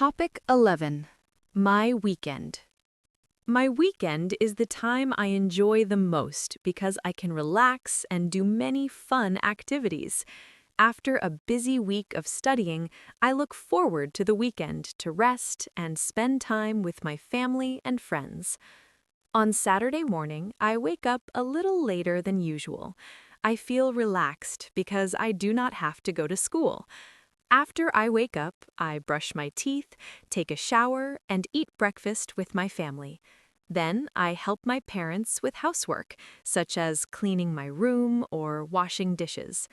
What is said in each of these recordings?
Topic 11. My weekend. My weekend is the time I enjoy the most because I can relax and do many fun activities. After a busy week of studying, I look forward to the weekend to rest and spend time with my family and friends. On Saturday morning, I wake up a little later than usual. I feel relaxed because I do not have to go to school. After I wake up, I brush my teeth, take a shower, and eat breakfast with my family. Then I help my parents with housework, such as cleaning my room or washing dishes.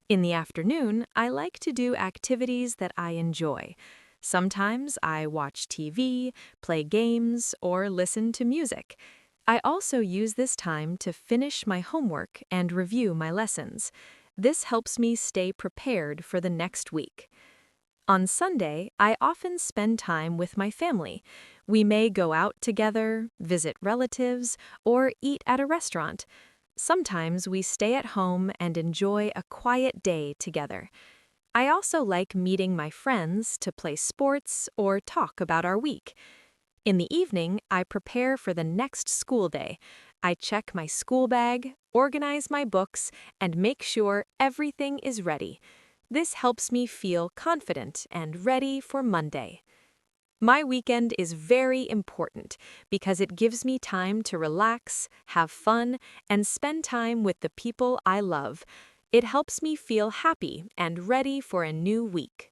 In the afternoon, I like to do activities that I enjoy. Sometimes I watch TV, play games, or listen to music. I also use this time to finish my homework and review my lessons. This helps me stay prepared for the next week. On Sunday, I often spend time with my family. We may go out together, visit relatives, or eat at a restaurant. Sometimes we stay at home and enjoy a quiet day together. I also like meeting my friends to play sports or talk about our week. In the evening, I prepare for the next school day. I check my school bag, organize my books, and make sure everything is ready. This helps me feel confident and ready for Monday. My weekend is very important because it gives me time to relax, have fun, and spend time with the people I love. It helps me feel happy and ready for a new week.